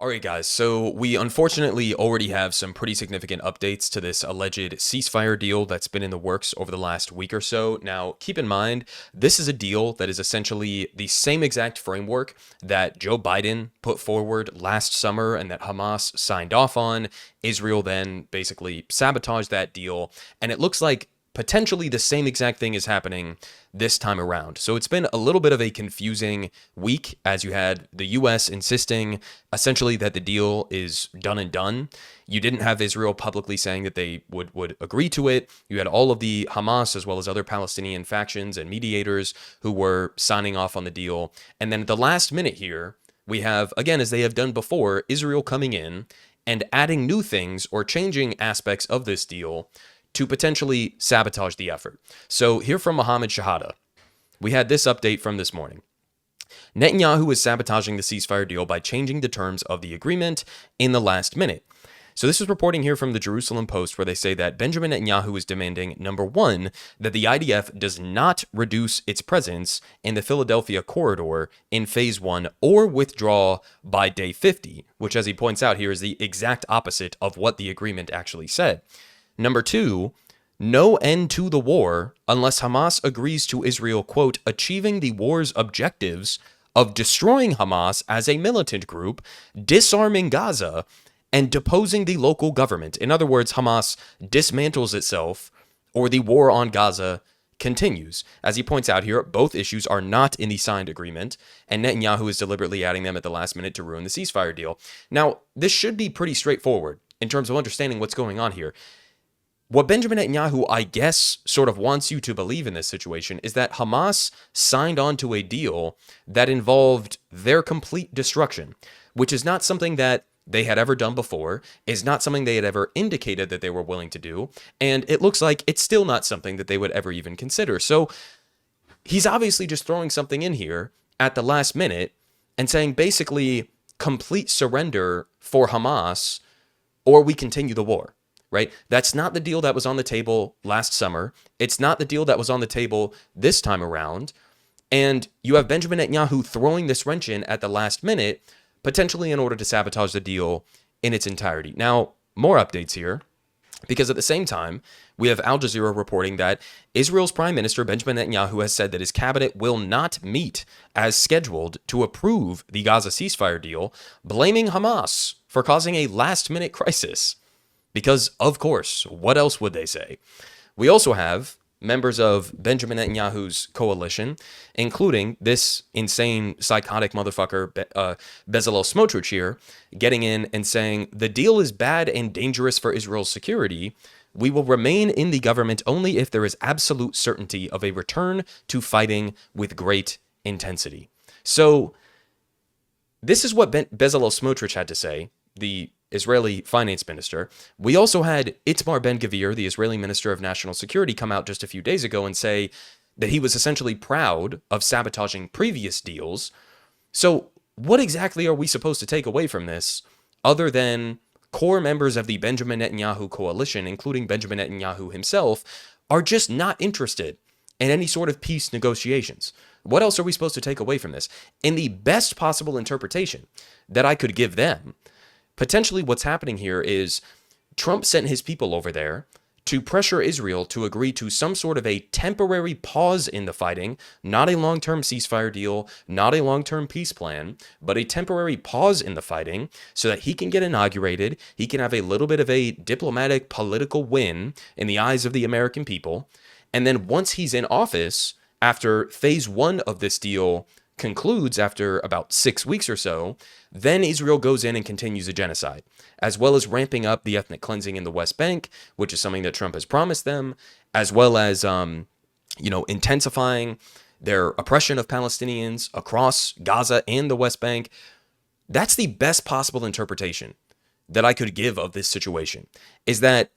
All right, guys, so we unfortunately already have some pretty significant updates to this alleged ceasefire deal that's been in the works over the last week or so. Now, keep in mind, this is a deal that is essentially the same exact framework that Joe Biden put forward last summer and that Hamas signed off on. Israel then basically sabotaged that deal, and it looks like potentially the same exact thing is happening this time around. So it's been a little bit of a confusing week as you had the US insisting essentially that the deal is done and done. You didn't have Israel publicly saying that they would agree to it. You had all of the Hamas as well as other Palestinian factions and mediators who were signing off on the deal. And then at the last minute here, we have, again, as they have done before, Israel coming in and adding new things or changing aspects of this deal to potentially sabotage the effort. So here from Mohammed Shahada, we had this update from this morning. Netanyahu is sabotaging the ceasefire deal by changing the terms of the agreement in the last minute. So this is reporting here from the Jerusalem Post, where they say that Benjamin Netanyahu is demanding, number one, that the IDF does not reduce its presence in the Philadelphia corridor in phase 1 or withdraw by day 50, which, as he points out here, is the exact opposite of what the agreement actually said. Number two, no end to the war unless Hamas agrees to Israel, quote, achieving the war's objectives of destroying Hamas as a militant group, disarming Gaza, and deposing the local government. In other words, Hamas dismantles itself or the war on Gaza continues. As he points out here, both issues are not in the signed agreement, and Netanyahu is deliberately adding them at the last minute to ruin the ceasefire deal. Now, this should be pretty straightforward in terms of understanding what's going on here. What Benjamin Netanyahu, I guess, sort of wants you to believe in this situation is that Hamas signed on to a deal that involved their complete destruction, which is not something that they had ever done before, is not something they had ever indicated that they were willing to do, and it looks like it's still not something that they would ever even consider. So he's obviously just throwing something in here at the last minute and saying basically complete surrender for Hamas or we continue the war. Right? That's not the deal that was on the table last summer. It's not the deal that was on the table this time around. And you have Benjamin Netanyahu throwing this wrench in at the last minute, potentially in order to sabotage the deal in its entirety. Now, more updates here, because at the same time, we have Al Jazeera reporting that Israel's Prime Minister Benjamin Netanyahu has said that his cabinet will not meet as scheduled to approve the Gaza ceasefire deal, blaming Hamas for causing a last-minute crisis. Because, of course, what else would they say? We also have members of Benjamin Netanyahu's coalition, including this insane, psychotic motherfucker, Bezalel Smotrich here, getting in and saying, the deal is bad and dangerous for Israel's security. We will remain in the government only if there is absolute certainty of a return to fighting with great intensity. So, this is what Bezalel Smotrich had to say, the Israeli finance minister. We also had Itamar Ben-Gvir, the Israeli minister of national security, come out just a few days ago and say that he was essentially proud of sabotaging previous deals. So what exactly are we supposed to take away from this other than core members of the Benjamin Netanyahu Coalition, including Benjamin Netanyahu himself, are just not interested in any sort of peace negotiations? What else are we supposed to take away from this? In the best possible interpretation that I could give them, potentially what's happening here is Trump sent his people over there to pressure Israel to agree to some sort of a temporary pause in the fighting, not a long-term ceasefire deal, not a long-term peace plan, but a temporary pause in the fighting so that he can get inaugurated, he can have a little bit of a diplomatic, political win in the eyes of the American people, and then once he's in office, after phase 1 of this deal concludes after about 6 weeks or so, then Israel goes in and continues a genocide, as well as ramping up the ethnic cleansing in the West Bank, which is something that Trump has promised them, as well as, intensifying their oppression of Palestinians across Gaza and the West Bank. That's the best possible interpretation that I could give of this situation, is that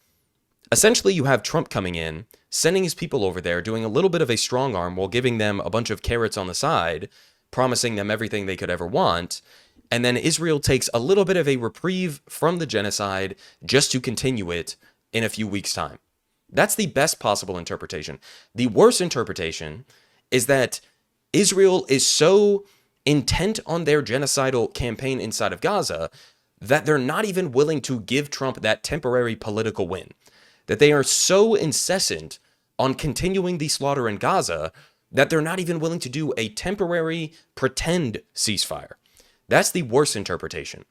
essentially you have Trump coming in, sending his people over there, doing a little bit of a strong arm while giving them a bunch of carrots on the side, promising them everything they could ever want. And then Israel takes a little bit of a reprieve from the genocide just to continue it in a few weeks' time. That's the best possible interpretation. The worst interpretation is that Israel is so intent on their genocidal campaign inside of Gaza that they're not even willing to give Trump that temporary political win, that they are so incessant on continuing the slaughter in Gaza that they're not even willing to do a temporary pretend ceasefire. That's the worst interpretation.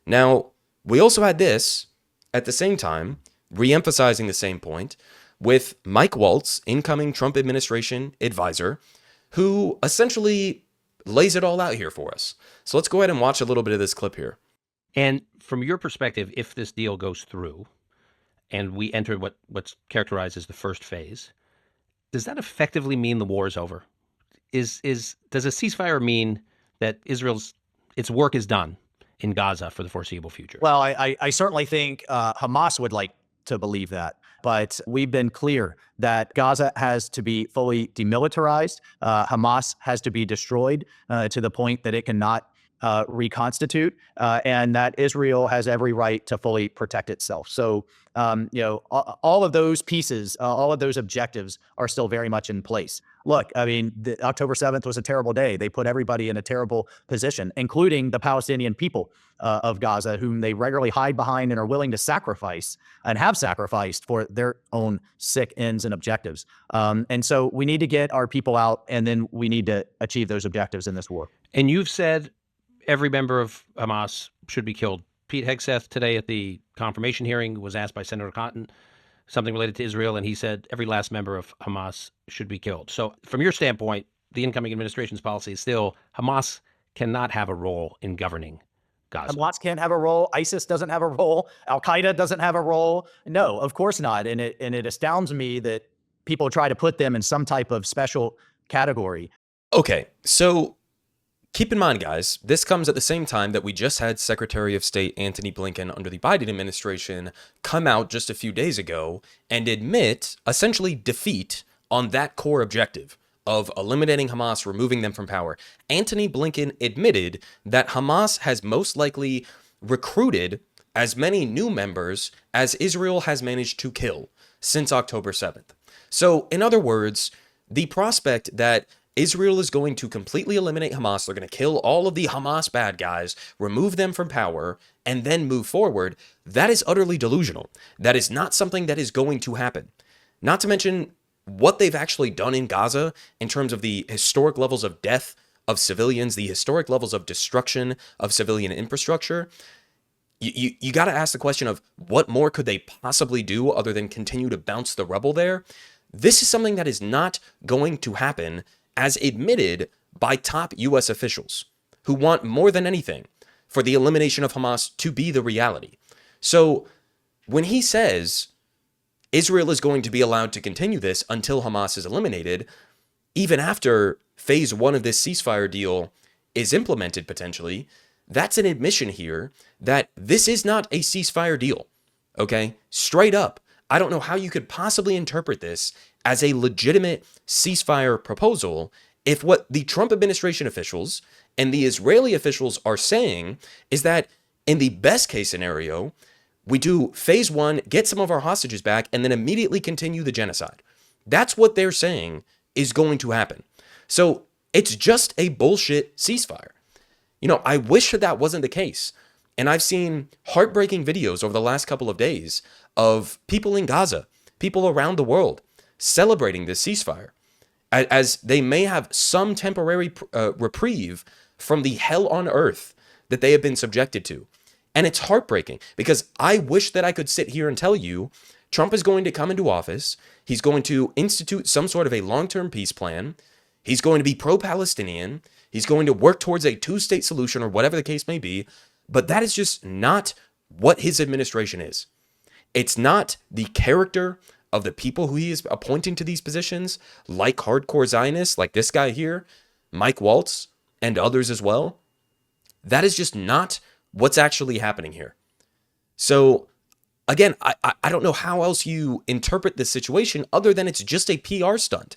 Now, we also had this at the same time, re-emphasizing the same point, with Mike Waltz, incoming Trump administration advisor, who essentially lays it all out here for us. So let's go ahead and watch a little bit of this clip here. And from your perspective, if this deal goes through and we enter what's characterized as the first phase, does that effectively mean the war is over? Does a ceasefire mean that its work is done in Gaza for the foreseeable future? Well, I certainly think Hamas would like to believe that. But we've been clear that Gaza has to be fully demilitarized. Hamas has to be destroyed to the point that it cannot reconstitute, and that Israel has every right to fully protect itself. So, all of those pieces, all of those objectives are still very much in place. Look, I mean, October 7th was a terrible day. They put everybody in a terrible position, including the Palestinian people of Gaza, whom they regularly hide behind and are willing to sacrifice and have sacrificed for their own sick ends and objectives. And so we need to get our people out, and then we need to achieve those objectives in this war. And you've said every member of Hamas should be killed. Pete Hegseth today at the confirmation hearing was asked by Senator Cotton something related to Israel, and he said every last member of Hamas should be killed. So from your standpoint, the incoming administration's policy is still Hamas cannot have a role in governing Gaza. Hamas can't have a role. ISIS doesn't have a role. Al-Qaeda doesn't have a role. No, of course not. And it astounds me that people try to put them in some type of special category. Okay, so keep in mind, guys, this comes at the same time that we just had Secretary of State Antony Blinken under the Biden administration come out just a few days ago and admit, essentially defeat on that core objective of eliminating Hamas, removing them from power. Antony Blinken admitted that Hamas has most likely recruited as many new members as Israel has managed to kill since October 7th. So, in other words, the prospect that Israel is going to completely eliminate Hamas, they're going to kill all of the Hamas bad guys, remove them from power, and then move forward, that is utterly delusional. That is not something that is going to happen. Not to mention what they've actually done in Gaza in terms of the historic levels of death of civilians, the historic levels of destruction of civilian infrastructure. You got to ask the question of what more could they possibly do other than continue to bounce the rubble there? This is something that is not going to happen, as admitted by top U.S. officials who want more than anything for the elimination of Hamas to be the reality. So when he says Israel is going to be allowed to continue this until Hamas is eliminated, even after phase one of this ceasefire deal is implemented potentially, that's an admission here that this is not a ceasefire deal, okay? Straight up. I don't know how you could possibly interpret this as a legitimate ceasefire proposal if what the Trump administration officials and the Israeli officials are saying is that in the best case scenario, we do phase one, get some of our hostages back, and then immediately continue the genocide. That's what they're saying is going to happen. So it's just a bullshit ceasefire. I wish that wasn't the case. And I've seen heartbreaking videos over the last couple of days of people in Gaza, people around the world, celebrating this ceasefire as they may have some temporary reprieve from the hell on earth that they have been subjected to. And it's heartbreaking because I wish that I could sit here and tell you Trump is going to come into office. He's going to institute some sort of a long-term peace plan. He's going to be pro-Palestinian. He's going to work towards a two-state solution or whatever the case may be. But that is just not what his administration is. It's not the character of the people who he is appointing to these positions, like hardcore Zionists, like this guy here, Mike Waltz, and others as well. That is just not what's actually happening here. So, again, I don't know how else you interpret this situation other than it's just a PR stunt.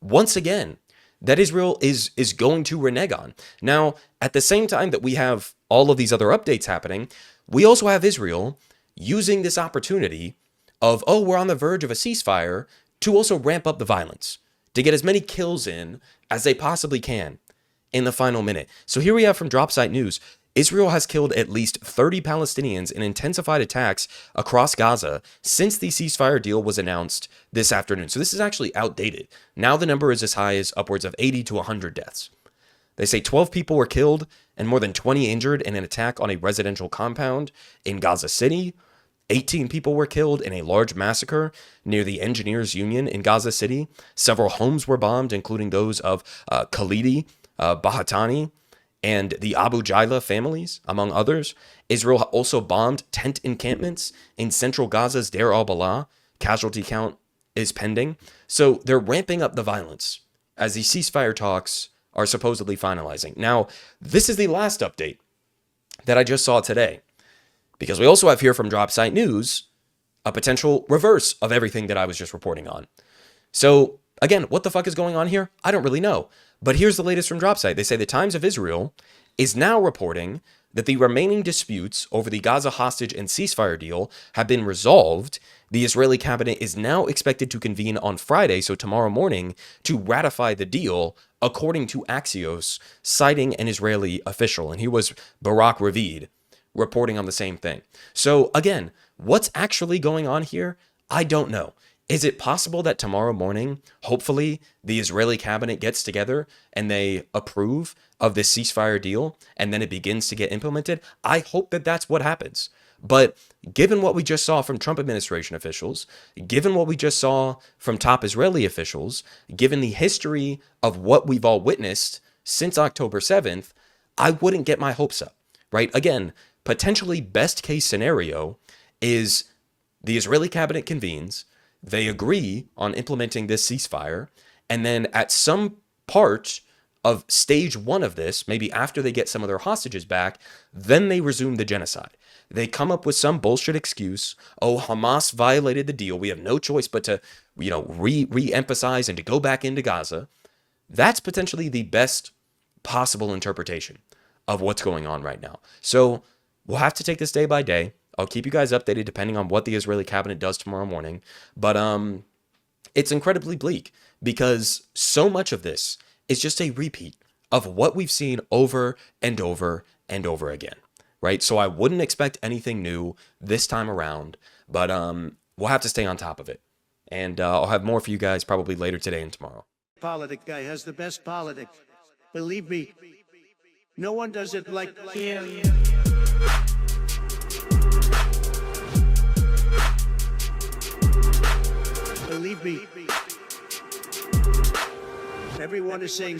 Once again, that Israel is going to renege on. Now, at the same time that we have all of these other updates happening, we also have Israel using this opportunity of, we're on the verge of a ceasefire, to also ramp up the violence, to get as many kills in as they possibly can in the final minute. So here we have from Dropsite News, Israel has killed at least 30 Palestinians in intensified attacks across Gaza since the ceasefire deal was announced this afternoon. So this is actually outdated. Now the number is as high as upwards of 80 to 100 deaths. They say 12 people were killed and more than 20 injured in an attack on a residential compound in Gaza City. 18 people were killed in a large massacre near the Engineers Union in Gaza City. Several homes were bombed, including those of Khalidi, Bahatani, and the Abu Jaila families, among others. Israel also bombed tent encampments in central Gaza's Deir al-Balah. Casualty count is pending. So they're ramping up the violence as the ceasefire talks are supposedly finalizing. Now, this is the last update that I just saw today, because we also have here from Drop Site News a potential reverse of everything that I was just reporting on. So again, what the fuck is going on here? I don't really know. But here's the latest from Dropsite. They say the Times of Israel is now reporting that the remaining disputes over the Gaza hostage and ceasefire deal have been resolved. The Israeli cabinet is now expected to convene on Friday, so tomorrow morning, to ratify the deal, according to Axios, citing an Israeli official. And he was Barak Ravid, reporting on the same thing. So again, what's actually going on here? I don't know. Is it possible that tomorrow morning, hopefully, the Israeli cabinet gets together and they approve of this ceasefire deal and then it begins to get implemented? I hope that that's what happens. But given what we just saw from Trump administration officials, given what we just saw from top Israeli officials, given the history of what we've all witnessed since October 7th, I wouldn't get my hopes up, right? Again, potentially best case scenario is the Israeli cabinet convenes, they agree on implementing this ceasefire, and then at some part of stage one of this, maybe after they get some of their hostages back, then they resume the genocide. They come up with some bullshit excuse. Oh, Hamas violated the deal. We have no choice but to, re-emphasize and to go back into Gaza. That's potentially the best possible interpretation of what's going on right now. So we'll have to take this day by day. I'll keep you guys updated depending on what the Israeli cabinet does tomorrow morning. But it's incredibly bleak because so much of this is just a repeat of what we've seen over and over and over again, right? So I wouldn't expect anything new this time around, but we'll have to stay on top of it. And I'll have more for you guys probably later today and tomorrow. Politic guy has the best politics. Believe me, no one does it like him. Believe me, everyone is saying